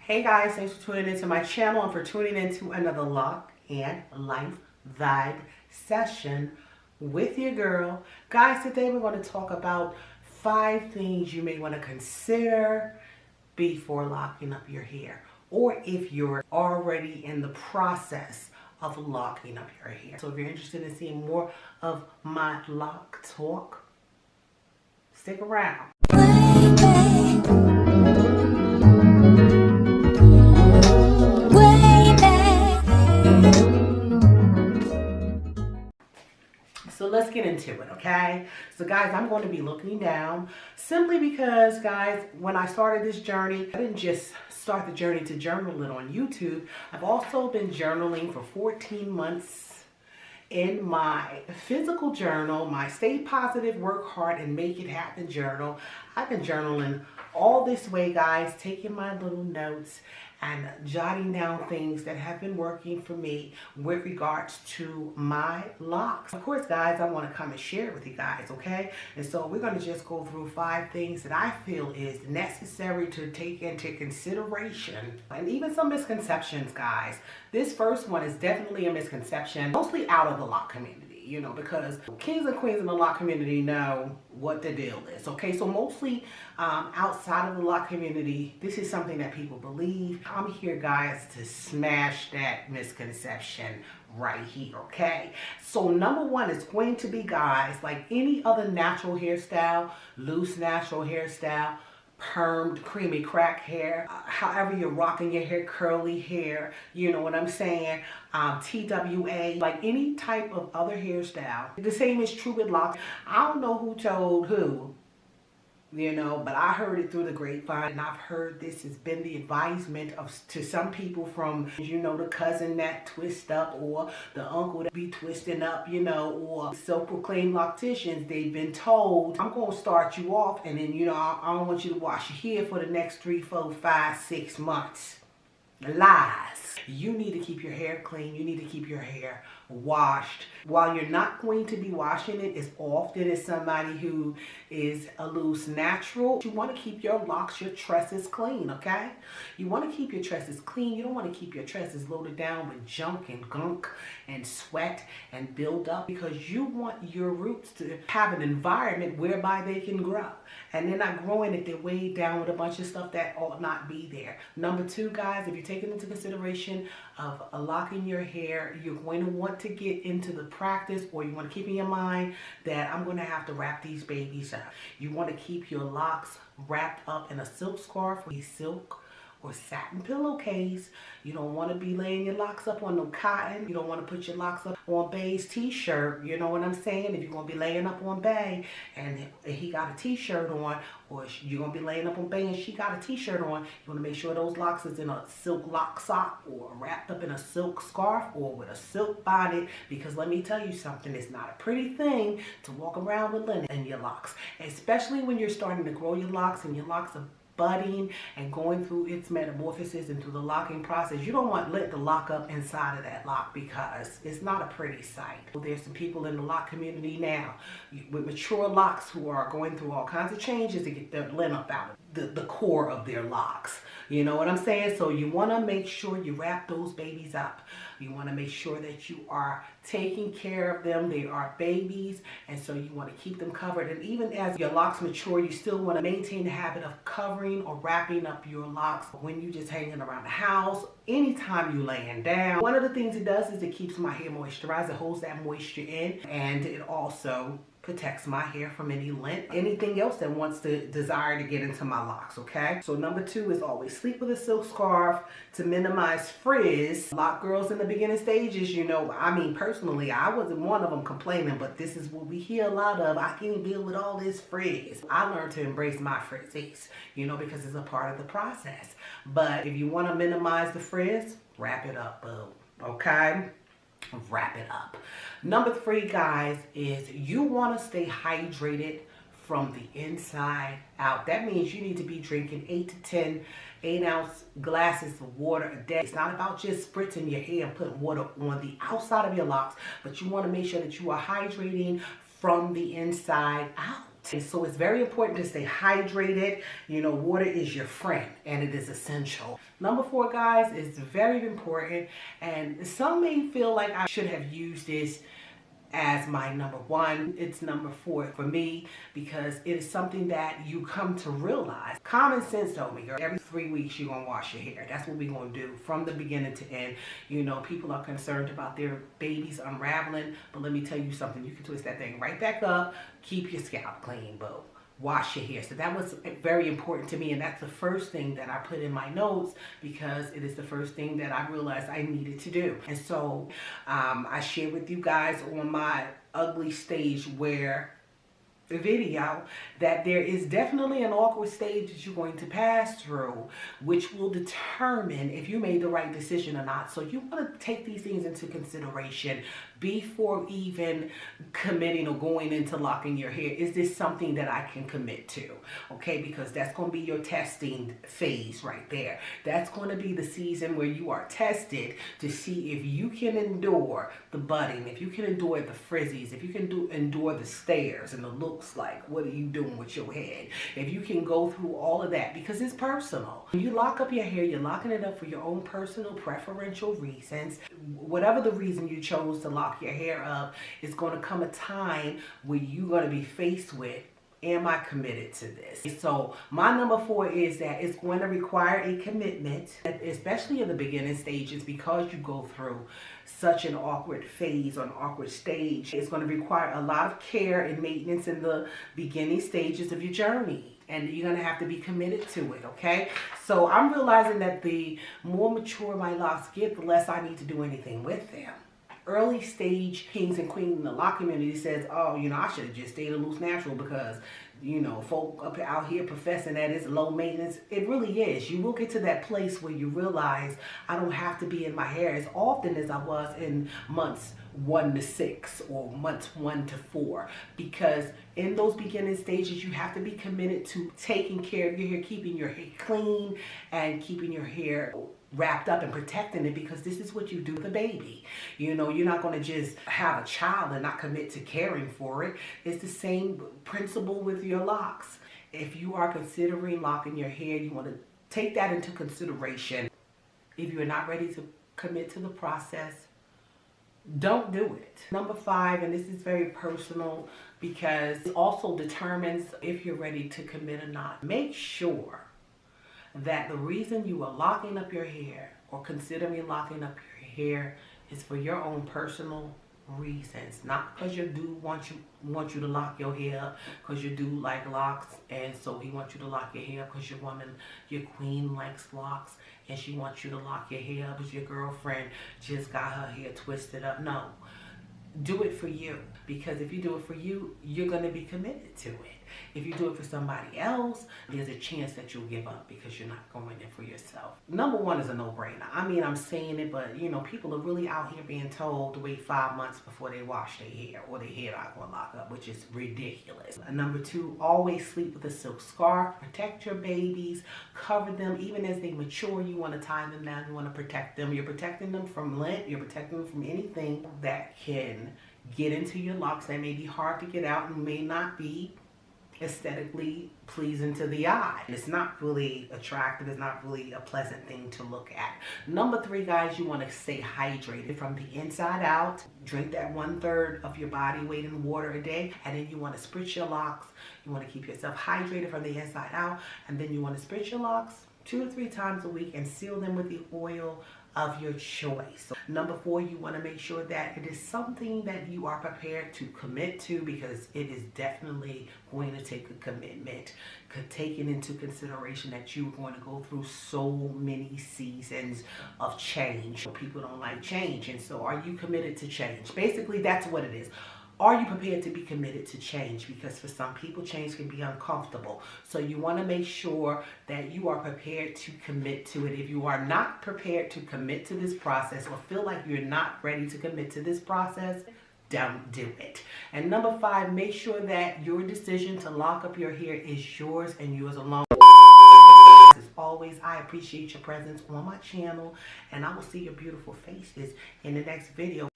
Hey guys, thanks for tuning into my channel and for tuning into another Lock and Life Vibe session with your girl. Guys, today we're going to talk about 5 things you may want to consider before locking up your hair, or if you're already in the process of locking up your hair. So if you're interested in seeing more of my lock talk, stick around. So let's get into it, okay? So guys, I'm going to be looking down simply because, guys, when I started this journey, I didn't just start the journey to journal it on YouTube. I've also been journaling for 14 months in my physical journal, my Stay Positive, Work Hard, and Make It Happen journal. I've been journaling all this way, guys, taking my little notes and jotting down things that have been working for me with regards to my locks. Of course, guys, I want to come and share it with you guys, okay? And so we're going to just go through 5 things that I feel is necessary to take into consideration, and even some misconceptions, guys. This first one is definitely a misconception, mostly out of the lock community. You know, because kings and queens in the lock community know what the deal is, okay? So mostly outside of the lock community, this is something that people believe. I'm here, guys, to smash that misconception right here, okay? So number 1 is going to be, guys, like any other natural hairstyle, loose natural hairstyle, permed, creamy crack hair, however you're rocking your hair, curly hair, you know what I'm saying, TWA, like any type of other hairstyle. The same is true with locks. I don't know who told who, you know, but I heard it through the grapevine, and I've heard this has been the advisement to some people from, you know, the cousin that twist up, or the uncle that be twisting up, you know, or self-proclaimed locticians. They've been told, I'm going to start you off, and then, you know, I don't want you to wash your hair for the next 3, 4, 5, 6 months. Lies. You need to keep your hair clean. You need to keep your hair washed. While you're not going to be washing it as often as somebody who is a loose natural, you want to keep your locks, your tresses clean, okay? You want to keep your tresses clean. You don't want to keep your tresses loaded down with junk and gunk and sweat and build up, because you want your roots to have an environment whereby they can grow. And they're not growing if they're weighed down with a bunch of stuff that ought not be there. Number 2, guys, if you're taking into consideration of locking your hair, you're going to want to get into the practice, or you want to keep in your mind that I'm going to have to wrap these babies up. You want to keep your locks wrapped up in a silk scarf, or a silk or satin pillowcase. You don't want to be laying your locks up on no cotton. You don't want to put your locks up on Bay's t-shirt. You know what I'm saying? If you're going to be laying up on Bay and he got a t-shirt on, or you're going to be laying up on Bay and she got a t-shirt on, you want to make sure those locks is in a silk lock sock, or wrapped up in a silk scarf, or with a silk bonnet, because let me tell you something, it's not a pretty thing to walk around with linen in your locks, especially when you're starting to grow your locks and your locks are budding and going through its metamorphosis and through the locking process. You don't want the lock up inside of that lock, because it's not a pretty sight. There's some people in the lock community now with mature locks who are going through all kinds of changes to get their lint up out of the core of their locks. You know what I'm saying? So you want to make sure you wrap those babies up. You want to make sure that you are taking care of them. They are babies, and so you want to keep them covered. And even as your locks mature, you still want to maintain the habit of covering or wrapping up your locks when you're just hanging around the house, anytime you're laying down. One of the things it does is it keeps my hair moisturized. It holds that moisture in, and it also protects my hair from any lint, anything else that wants to desire to get into my locks, okay? So number 2 is always sleep with a silk scarf to minimize frizz. Lock girls in the beginning stages, you know, I mean, personally, I wasn't one of them complaining, but this is what we hear a lot of. I can't deal with all this frizz. I learned to embrace my frizzies, you know, because it's a part of the process. But if you want to minimize the frizz, wrap it up, boo, okay? Wrap it up. Number 3, guys, is you want to stay hydrated from the inside out. That means you need to be drinking 8 to 10 8-ounce glasses of water a day. It's not about just spritzing your hair and putting water on the outside of your locks, but you want to make sure that you are hydrating from the inside out. So it's very important to stay hydrated. You know, water is your friend and it is essential. Number 4, guys, is very important, and some may feel like I should have used this as my number 1. It's number 4 for me because it is something that you come to realize. Common sense told me, girl, every 3 weeks you're gonna wash your hair. That's what we're gonna do from the beginning to end. You know, people are concerned about their babies unraveling, but let me tell you something. You can twist that thing right back up. Keep your scalp clean, boo. Wash your hair. So that was very important to me, and that's the first thing that I put in my notes because it is the first thing that I realized I needed to do. And so I shared with you guys on my ugly stage where video that there is definitely an awkward stage that you're going to pass through, which will determine if you made the right decision or not. So you want to take these things into consideration before even committing or going into locking your hair. Is this something that I can commit to? Okay, because that's going to be your testing phase right there. That's going to be the season where you are tested to see if you can endure the budding, if you can endure the frizzies, if you can endure the stares and the looks like, what are you doing with your head? If you can go through all of that, because it's personal. When you lock up your hair, you're locking it up for your own personal preferential reasons. Whatever the reason you chose to lock your hair up, it's going to come a time where you're going to be faced with, am I committed to this? So my number 4 is that it's going to require a commitment, especially in the beginning stages, because you go through such an awkward phase or an awkward stage. It's going to require a lot of care and maintenance in the beginning stages of your journey. And you're going to have to be committed to it, okay? So I'm realizing that the more mature my locks get, the less I need to do anything with them. Early stage kings and queens in the lock community says, oh, you know, I should have just stayed a loose natural because, you know, folk up out here professing that it's low maintenance. It really is. You will get to that place where you realize I don't have to be in my hair as often as I was in months 1 to 6 or months 1 to 4, because in those beginning stages you have to be committed to taking care of your hair, keeping your hair clean and keeping your hair wrapped up and protecting it, because this is what you do with a baby. You know, you're not going to just have a child and not commit to caring for it. It's the same principle with your locks. If you are considering locking your hair, you want to take that into consideration. If you're not ready to commit to the process, don't do it. Number 5, and this is very personal because it also determines if you're ready to commit or not. Make sure that the reason you are locking up your hair or considering locking up your hair is for your own personal reasons, not because your dude wants you to lock your hair up because your dude like locks, and so he wants you to lock your hair because your queen likes locks and she wants you to lock your hair up because your girlfriend just got her hair twisted up. No, do it for you, because if you do it for you, you're going to be committed to it. If you do it for somebody else, there's a chance that you'll give up because you're not going in for yourself. Number 1 is a no-brainer. I mean, I'm saying it, but you know, people are really out here being told to wait 5 months before they wash their hair or their hair not going to lock up, which is ridiculous. Number 2, always sleep with a silk scarf. Protect your babies, cover them. Even as they mature, you want to tie them down, you want to protect them. You're protecting them from lint, you're protecting them from anything that can get into your locks that may be hard to get out and may not be aesthetically pleasing to the eye. It's not really attractive. It's not really a pleasant thing to look at. Number 3, guys, you want to stay hydrated from the inside out. Drink that 1/3 of your body weight in water a day, and then you want to spritz your locks. You want to keep yourself hydrated from the inside out, and then you want to spritz your locks 2 to 3 times a week and seal them with the oil of your choice. So number 4, you want to make sure that it is something that you are prepared to commit to, because it is definitely going to take a commitment, taking into consideration that you're going to go through so many seasons of change. People don't like change, and so are you committed to change? Basically, that's what it is. Are you prepared to be committed to change? Because for some people, change can be uncomfortable. So you want to make sure that you are prepared to commit to it. If you are not prepared to commit to this process or feel like you're not ready to commit to this process, don't do it. And number 5, make sure that your decision to lock up your hair is yours and yours alone. As always, I appreciate your presence on my channel, and I will see your beautiful faces in the next video.